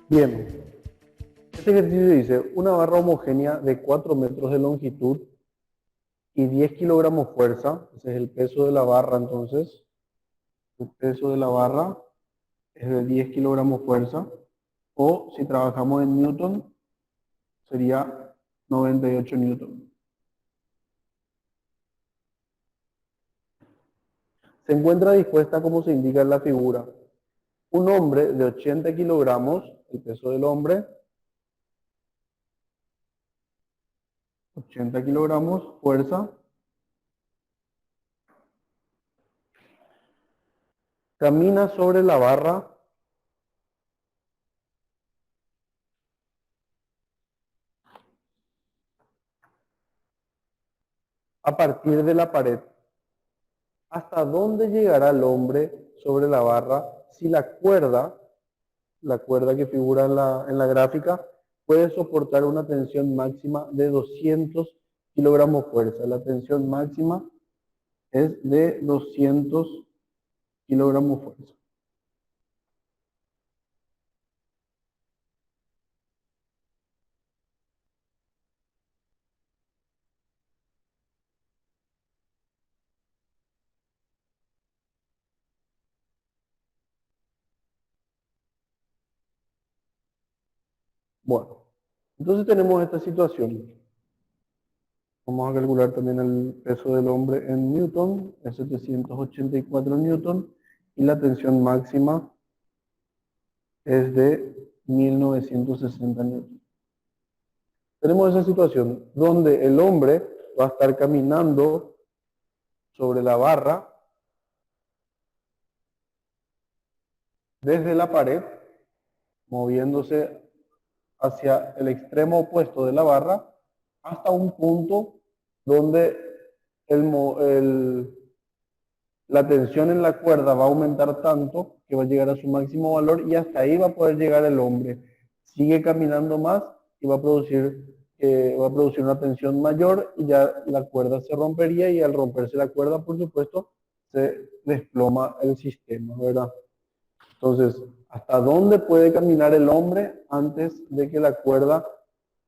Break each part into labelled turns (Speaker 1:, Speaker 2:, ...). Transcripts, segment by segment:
Speaker 1: Bien, este ejercicio dice una barra homogénea de 4 metros de longitud y 10 kilogramos fuerza, ese es el peso de la barra entonces, el peso de la barra es de 10 kilogramos fuerza, o si trabajamos en newton, sería 98 newton. Se encuentra dispuesta como se indica en la figura. Un hombre de 80 kilogramos, el peso del hombre, 80 kilogramos, fuerza, camina sobre la barra a partir de la pared. ¿Hasta dónde llegará el hombre sobre la barra si la cuerda que figura en la gráfica, puede soportar una tensión máxima de 200 kilogramos fuerza? La tensión máxima es de 200 kilogramos fuerza. Bueno, entonces tenemos esta situación. Vamos a calcular también el peso del hombre en newton, es 784 newton, y la tensión máxima es de 1960 newton. Tenemos esa situación donde el hombre va a estar caminando sobre la barra desde la pared, moviéndose hacia el extremo opuesto de la barra, hasta un punto donde la tensión en la cuerda va a aumentar tanto que va a llegar a su máximo valor, y hasta ahí va a poder llegar el hombre. Sigue caminando más y va a producir una tensión mayor, y ya la cuerda se rompería, y al romperse la cuerda, por supuesto, se desploma el sistema, ¿verdad? Entonces, ¿hasta dónde puede caminar el hombre antes de que la cuerda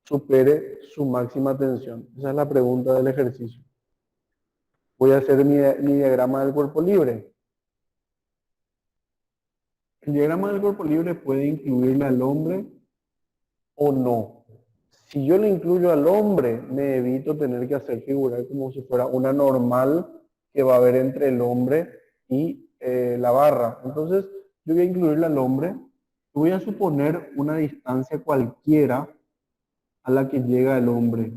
Speaker 1: supere su máxima tensión? Esa es la pregunta del ejercicio. Voy a hacer mi diagrama del cuerpo libre. El diagrama del cuerpo libre puede incluirle al hombre o no. Si yo le incluyo al hombre, me evito tener que hacer figurar como si fuera una normal que va a haber entre el hombre y la barra. Entonces, yo voy a incluirle al hombre. Voy a suponer una distancia cualquiera a la que llega el hombre.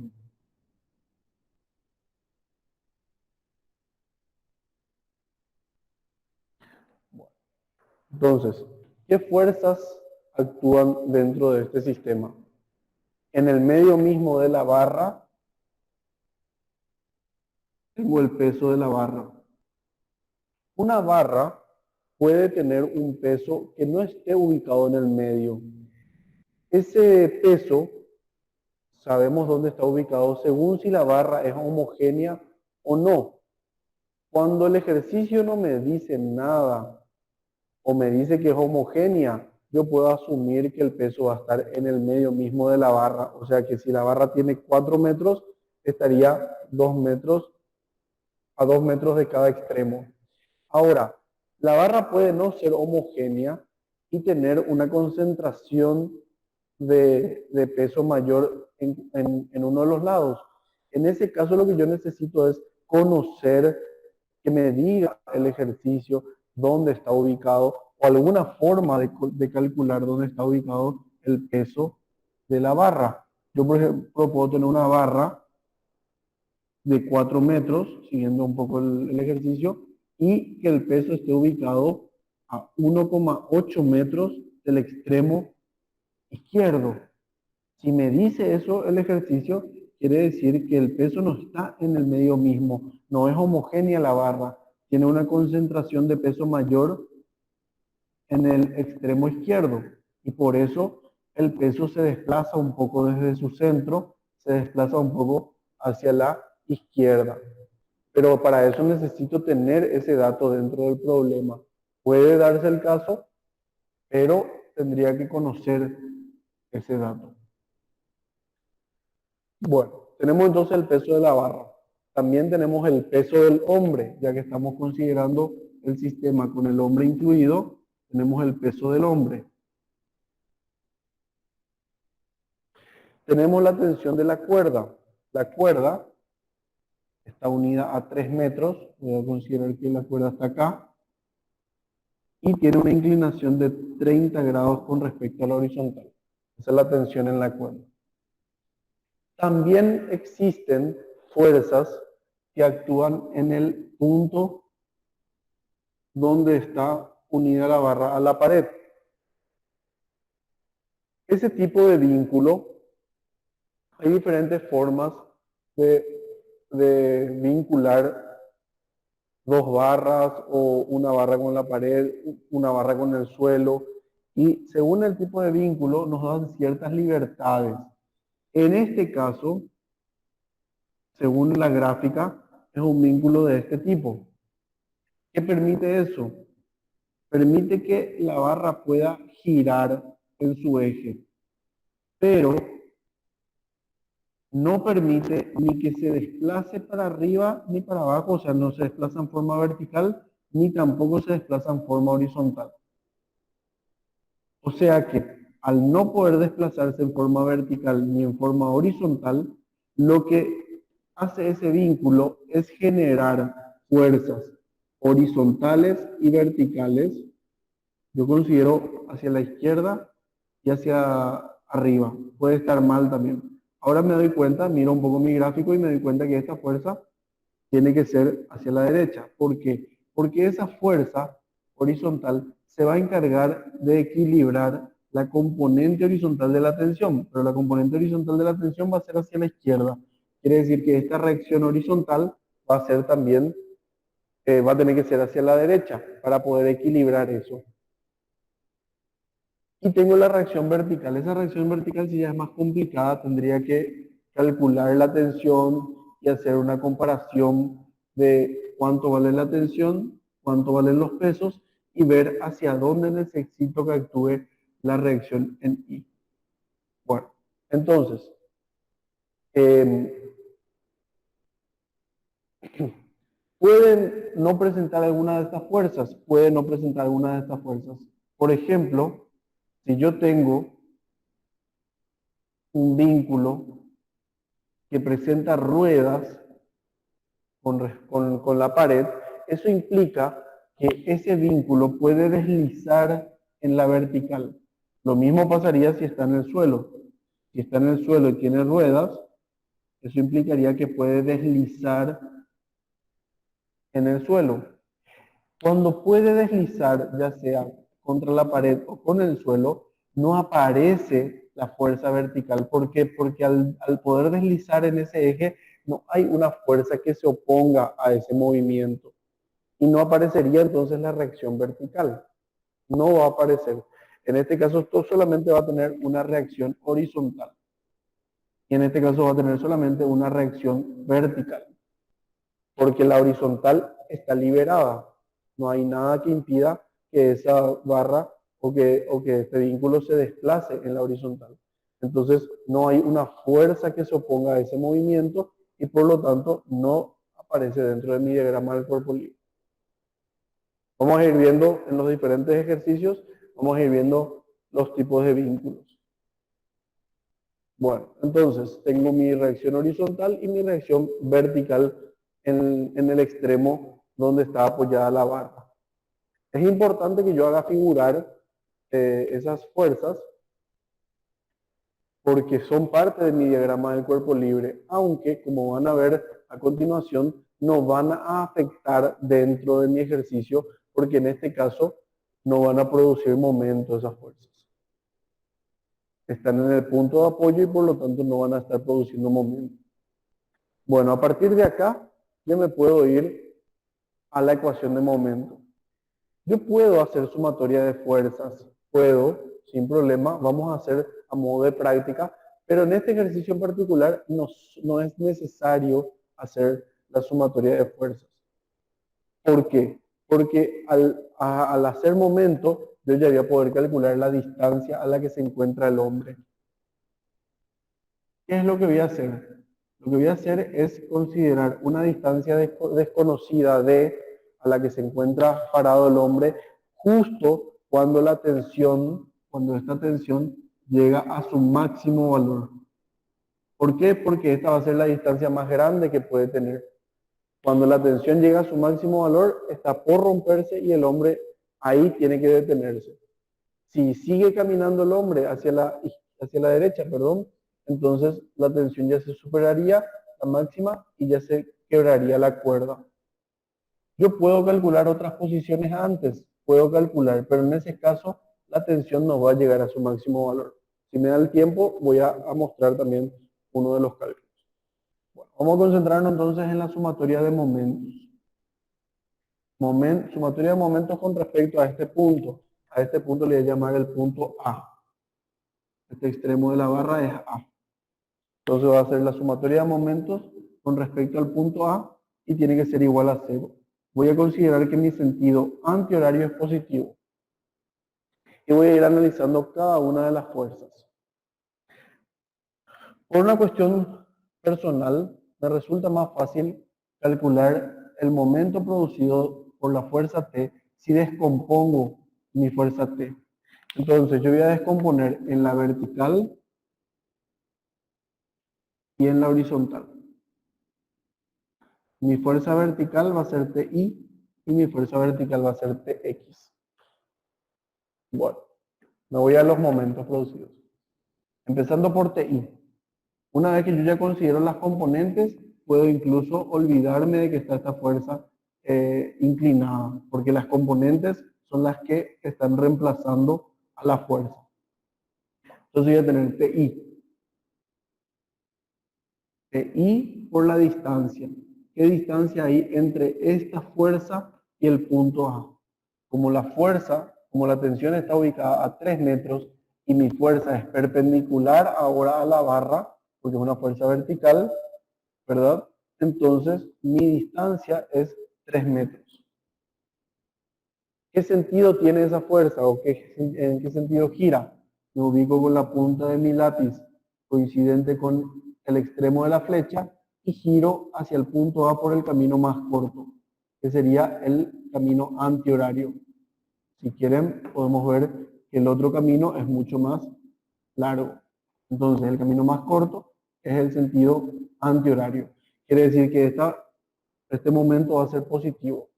Speaker 1: Entonces, ¿qué fuerzas actúan dentro de este sistema? En el medio mismo de la barra, tengo el peso de la barra. Una barra puede tener un peso que no esté ubicado en el medio. Ese peso, sabemos dónde está ubicado según si la barra es homogénea o no. Cuando el ejercicio no me dice nada o me dice que es homogénea, yo puedo asumir que el peso va a estar en el medio mismo de la barra. O sea que si la barra tiene 4 metros, estaría 2 metros a 2 metros de cada extremo. Ahora, la barra puede no ser homogénea y tener una concentración de peso mayor en uno de los lados. En ese caso, lo que yo necesito es conocer, que me diga el ejercicio dónde está ubicado, o alguna forma de calcular dónde está ubicado el peso de la barra. Yo, por ejemplo, puedo tener una barra de 4 metros, siguiendo un poco el ejercicio, y que el peso esté ubicado a 1,8 metros del extremo izquierdo. Si me dice eso el ejercicio, quiere decir que el peso no está en el medio mismo, no es homogénea la barra, tiene una concentración de peso mayor en el extremo izquierdo, y por eso el peso se desplaza un poco desde su centro, se desplaza un poco hacia la izquierda. pero para eso necesito tener ese dato dentro del problema. Puede darse el caso, pero tendría que conocer ese dato. Bueno, tenemos entonces el peso de la barra. También tenemos el peso del hombre, ya que estamos considerando el sistema con el hombre incluido, tenemos el peso del hombre. Tenemos la tensión de la cuerda. La cuerda está unida a 3 metros, voy a considerar que la cuerda está acá, y tiene una inclinación de 30 grados con respecto a la horizontal. Esa es la tensión en la cuerda. También existen fuerzas que actúan en el punto donde está unida la barra a la pared. Ese tipo de vínculo, hay diferentes formas de vincular dos barras o una barra con la pared, una barra con el suelo, y según el tipo de vínculo nos dan ciertas libertades. En este caso, según la gráfica, es un vínculo de este tipo. ¿Qué permite eso? Permite que la barra pueda girar en su eje, pero no permite ni que se desplace para arriba ni para abajo, o sea, no se desplaza en forma vertical, ni tampoco se desplaza en forma horizontal. O sea que al no poder desplazarse en forma vertical ni en forma horizontal, lo que hace ese vínculo es generar fuerzas horizontales y verticales. Yo considero hacia la izquierda y hacia arriba. Puede estar mal también. Ahora me doy cuenta, miro un poco mi gráfico y me doy cuenta que esta fuerza tiene que ser hacia la derecha. ¿Por qué? Porque esa fuerza horizontal se va a encargar de equilibrar la componente horizontal de la tensión, pero la componente horizontal de la tensión va a ser hacia la izquierda. Quiere decir que esta reacción horizontal va a ser también, va a tener que ser hacia la derecha para poder equilibrar eso. Y tengo la reacción vertical. Esa reacción vertical, si ya es más complicada, tendría que calcular la tensión y hacer una comparación de cuánto vale la tensión, cuánto valen los pesos y ver hacia dónde necesito que actúe la reacción en I. Bueno, entonces, ¿pueden no presentar alguna de estas fuerzas? Pueden no presentar alguna de estas fuerzas. Por ejemplo, si yo tengo un vínculo que presenta ruedas con la pared, eso implica que ese vínculo puede deslizar en la vertical. Lo mismo pasaría si está en el suelo. Si está en el suelo y tiene ruedas, eso implicaría que puede deslizar en el suelo. Cuando puede deslizar, ya sea contra la pared o con el suelo, no aparece la fuerza vertical. ¿Por qué? Porque al poder deslizar en ese eje, no hay una fuerza que se oponga a ese movimiento. Y no aparecería entonces la reacción vertical. No va a aparecer. En este caso, esto solamente va a tener una reacción horizontal. Y en este caso va a tener solamente una reacción vertical. Porque la horizontal está liberada. No hay nada que impida que esa barra o que este vínculo se desplace en la horizontal. Entonces, no hay una fuerza que se oponga a ese movimiento y por lo tanto no aparece dentro de mi diagrama del cuerpo libre. Vamos a ir viendo en los diferentes ejercicios, vamos a ir viendo los tipos de vínculos. Bueno, entonces tengo mi reacción horizontal y mi reacción vertical en el extremo donde está apoyada la barra. Es importante que yo haga figurar esas fuerzas porque son parte de mi diagrama del cuerpo libre, aunque como van a ver a continuación, no van a afectar dentro de mi ejercicio porque en este caso no van a producir momento esas fuerzas. Están en el punto de apoyo y por lo tanto no van a estar produciendo momento. Bueno, a partir de acá ya me puedo ir a la ecuación de momento. Yo puedo hacer sumatoria de fuerzas, puedo, sin problema, vamos a hacer a modo de práctica, pero en este ejercicio en particular no es necesario hacer la sumatoria de fuerzas. ¿Por qué? Porque al hacer momento, yo ya voy a poder calcular la distancia a la que se encuentra el hombre. ¿Qué es lo que voy a hacer? Lo que voy a hacer es considerar una distancia desconocida a la que se encuentra parado el hombre justo cuando cuando esta tensión llega a su máximo valor. ¿Por qué? Porque esta va a ser la distancia más grande que puede tener. Cuando la tensión llega a su máximo valor, está por romperse y el hombre ahí tiene que detenerse. Si sigue caminando el hombre hacia la derecha, perdón, entonces la tensión ya se superaría la máxima y ya se quebraría la cuerda. Yo puedo calcular otras posiciones antes, puedo calcular, pero en ese caso la tensión no va a llegar a su máximo valor. Si me da el tiempo, voy a mostrar también uno de los cálculos. Bueno, vamos a concentrarnos entonces en la sumatoria de momentos. Sumatoria de momentos con respecto a este punto. A este punto le voy a llamar el punto A. Este extremo de la barra es A. Entonces va a ser la sumatoria de momentos con respecto al punto A y tiene que ser igual a 0. Voy a considerar que mi sentido antihorario es positivo. Y voy a ir analizando cada una de las fuerzas. Por una cuestión personal, me resulta más fácil calcular el momento producido por la fuerza T si descompongo mi fuerza T. Entonces yo voy a descomponer en la vertical y en la horizontal. Mi fuerza vertical va a ser TI y mi fuerza vertical va a ser TX. Bueno, me voy a los momentos producidos. Empezando por TI. Una vez que yo ya considero las componentes, puedo incluso olvidarme de que está esta fuerza inclinada, porque las componentes son las que están reemplazando a la fuerza. Entonces voy a tener TI. TI por la distancia. ¿Qué distancia hay entre esta fuerza y el punto A? Como la tensión está ubicada a 3 metros y mi fuerza es perpendicular ahora a la barra, porque es una fuerza vertical, ¿verdad? Entonces mi distancia es 3 metros. ¿Qué sentido tiene esa fuerza o en qué sentido gira? Me ubico con la punta de mi lápiz coincidente con el extremo de la flecha y giro hacia el punto A por el camino más corto, que sería el camino antihorario. Si quieren, podemos ver que el otro camino es mucho más largo. Entonces, el camino más corto es el sentido antihorario. Quiere decir que este momento va a ser positivo.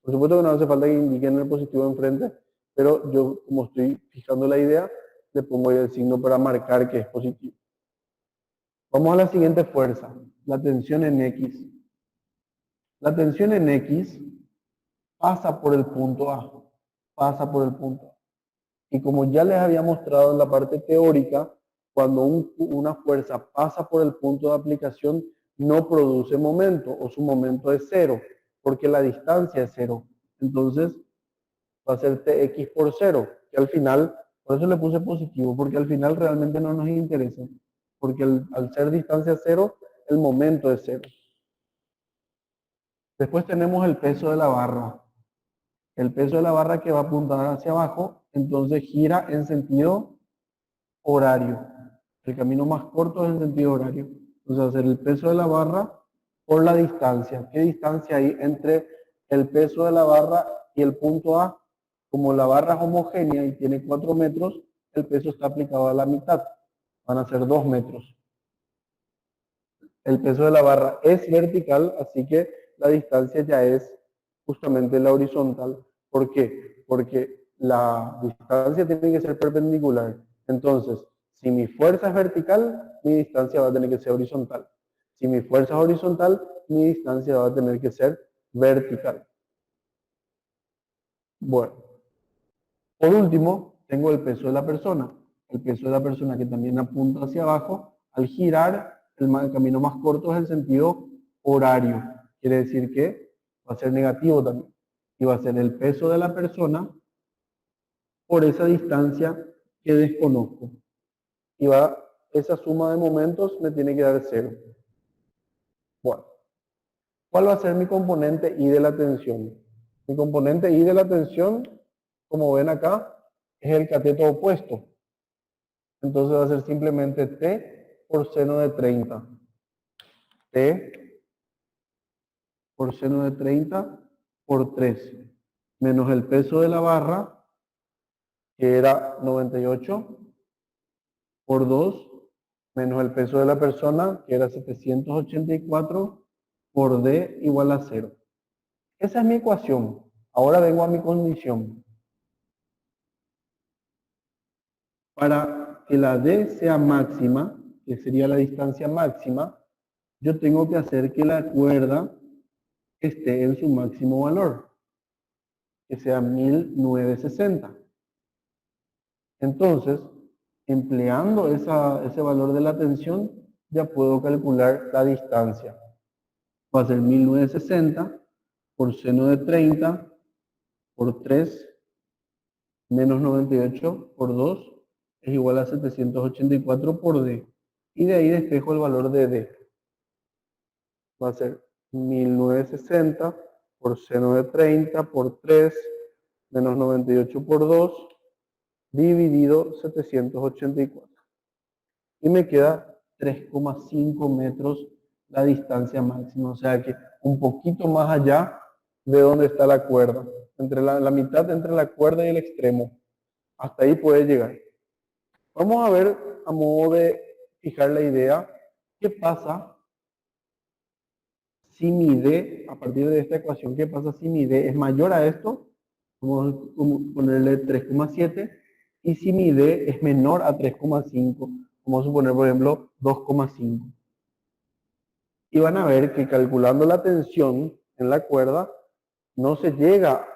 Speaker 1: Por supuesto que no hace falta que indiquen el positivo enfrente, pero yo, como estoy fijando la idea, le pongo ahí el signo para marcar que es positivo. Vamos a la siguiente fuerza, la tensión en X. La tensión en X pasa por el punto A, pasa por el punto A. Y como ya les había mostrado en la parte teórica, cuando una fuerza pasa por el punto de aplicación, no produce momento o su momento es cero, porque la distancia es cero. Entonces va a ser Tx por cero, que al final, por eso le puse positivo, porque al final realmente no nos interesa, porque al ser distancia cero, el momento es cero. Después tenemos el peso de la barra. El peso de la barra que va a apuntar hacia abajo, entonces gira en sentido horario. El camino más corto es en sentido horario. Entonces hacer el peso de la barra por la distancia. ¿Qué distancia hay entre el peso de la barra y el punto A? Como la barra es homogénea y tiene 4 metros, el peso está aplicado a la mitad. Van a ser 2 metros. El peso de la barra es vertical, así que la distancia ya es justamente la horizontal. ¿Por qué? Porque la distancia tiene que ser perpendicular. Entonces, si mi fuerza es vertical, mi distancia va a tener que ser horizontal. Si mi fuerza es horizontal, mi distancia va a tener que ser vertical. Bueno, por último, tengo el peso de la persona. El peso de la persona que también apunta hacia abajo. Al girar, el camino más corto es el sentido horario. Quiere decir que va a ser negativo también. Y va a ser el peso de la persona por esa distancia que desconozco. Y esa suma de momentos me tiene que dar cero. Bueno, ¿Cuál va a ser mi componente I de la tensión? Mi componente I de la tensión, como ven acá, es el cateto opuesto. Entonces va a ser simplemente T por seno de 30. T por seno de 30 por 3. Menos el peso de la barra, que era 98, por 2. Menos el peso de la persona, que era 784, por D igual a 0. Esa es mi ecuación. Ahora vengo a mi condición. Para que la D sea máxima, que sería la distancia máxima, yo tengo que hacer que la cuerda esté en su máximo valor, que sea 1960. Entonces, empleando ese valor de la tensión, ya puedo calcular la distancia. Va a ser 1960 por seno de 30 por 3 menos 98 por 2 es igual a 784 por D. Y de ahí despejo el valor de D. Va a ser 1960 por seno de 30 por 3 menos 98 por 2 dividido 784. Y me queda 3,5 metros la distancia máxima. O sea que un poquito más allá de donde está la cuerda. Entre la mitad entre la cuerda y el extremo. Hasta ahí puede llegar. Vamos a ver, a modo de fijar la idea, qué pasa si mi D, a partir de esta ecuación, qué pasa si mi D es mayor a esto, vamos a ponerle 3,7, y si mi D es menor a 3,5, vamos a suponer, por ejemplo, 2,5. Y van a ver que calculando la tensión en la cuerda, no se llega,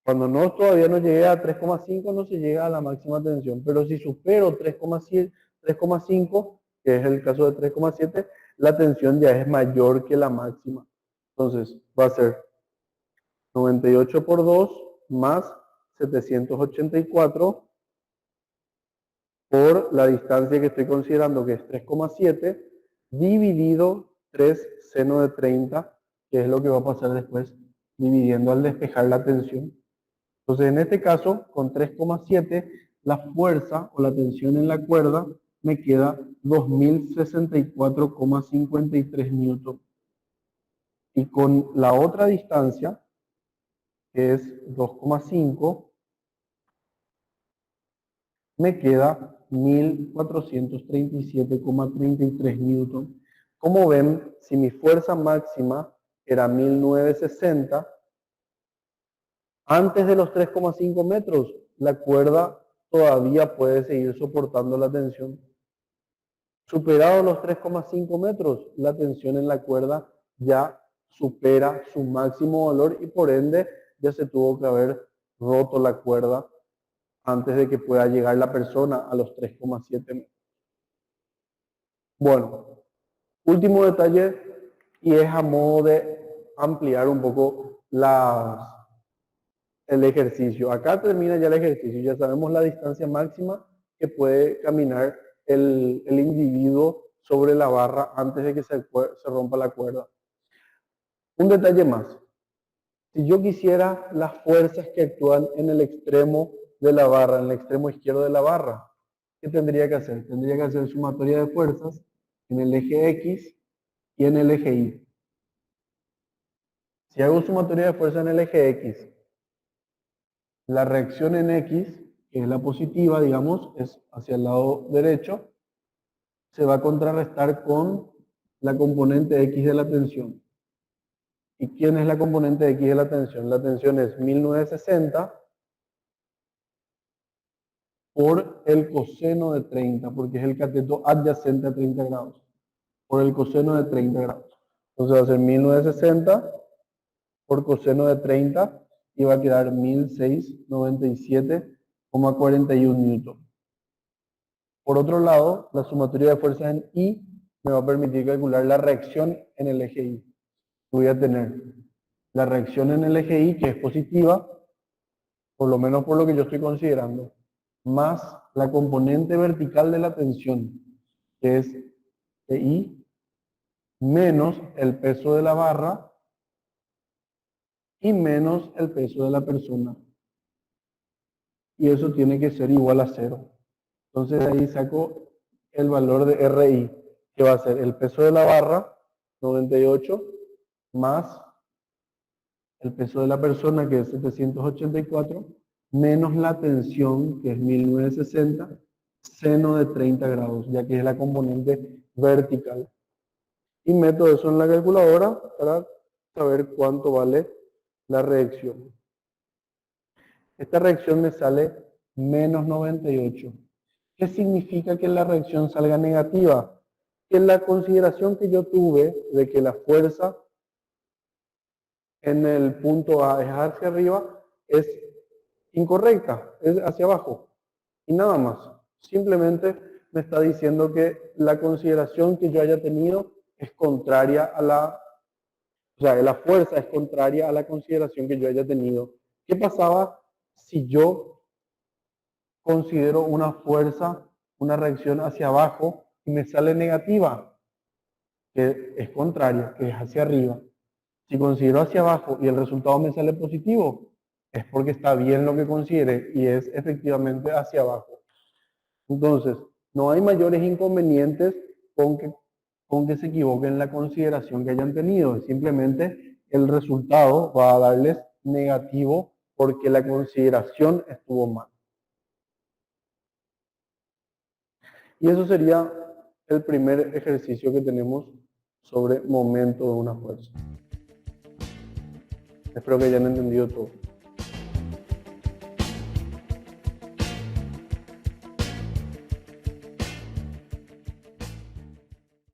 Speaker 1: cuando todavía no llegué a 3,5, no se llega a la máxima tensión, pero si supero 3,5, que es el caso de 3,7, la tensión ya es mayor que la máxima. Entonces va a ser 98 por 2 más 784 por la distancia que estoy considerando, que es 3,7, dividido 3 seno de 30, que es lo que va a pasar después, dividiendo al despejar la tensión. Entonces, en este caso, con 3,7, la fuerza o la tensión en la cuerda me queda 2064,53 newton. Y con la otra distancia, que es 2,5, me queda 1437,33 newton. Como ven, si mi fuerza máxima era 1960, antes de los 3,5 metros, la cuerda todavía puede seguir soportando la tensión. Superados los 3,5 metros, la tensión en la cuerda ya supera su máximo valor y por ende ya se tuvo que haber roto la cuerda antes de que pueda llegar la persona a los 3,7 metros. Bueno, último detalle y es a modo de ampliar un poco el ejercicio. Acá termina ya el ejercicio, ya sabemos la distancia máxima que puede caminar el individuo sobre la barra antes de que se rompa la cuerda. Un detalle más. Si yo quisiera las fuerzas que actúan en el extremo de la barra, en el extremo izquierdo de la barra, ¿qué tendría que hacer? Tendría que hacer sumatoria de fuerzas en el eje X y en el eje Y. Si hago sumatoria de fuerza en el eje X, la reacción en X, que es la positiva, digamos, es hacia el lado derecho, se va a contrarrestar con la componente X de la tensión. ¿Y quién es la componente X de la tensión? La tensión es 1960 por el coseno de 30, porque es el cateto adyacente a 30 grados, por el coseno de 30 grados. Entonces va a ser 1960 por coseno de 30 y va a quedar 1697,41 newton. Por otro lado, la sumatoria de fuerzas en Y me va a permitir calcular la reacción en el eje Y. Voy a tener la reacción en el eje Y, que es positiva, por lo menos por lo que yo estoy considerando, más la componente vertical de la tensión, que es I menos el peso de la barra y menos el peso de la persona. Y eso tiene que ser igual a 0. Entonces ahí saco el valor de RI, que va a ser el peso de la barra, 98, más el peso de la persona, que es 784, menos la tensión, que es 1960, seno de 30 grados, ya que es la componente vertical. Y meto eso en la calculadora para saber cuánto vale la reacción. Esta reacción me sale menos 98. ¿Qué significa que la reacción salga negativa? Que la consideración que yo tuve de que la fuerza en el punto A es hacia arriba es incorrecta, es hacia abajo. Y nada más. Simplemente me está diciendo que la consideración que yo haya tenido es contraria a la fuerza es contraria a la consideración que yo haya tenido. ¿Qué pasaba si yo considero una fuerza, una reacción hacia abajo y me sale negativa? Que es contraria, que es hacia arriba. Si considero hacia abajo y el resultado me sale positivo, es porque está bien lo que considere y es efectivamente hacia abajo. Entonces, no hay mayores inconvenientes con que se equivoquen en la consideración que hayan tenido. Simplemente el resultado va a darles negativo porque la consideración estuvo mal. Y eso sería el primer ejercicio que tenemos sobre momento de una fuerza. Espero que hayan entendido todo.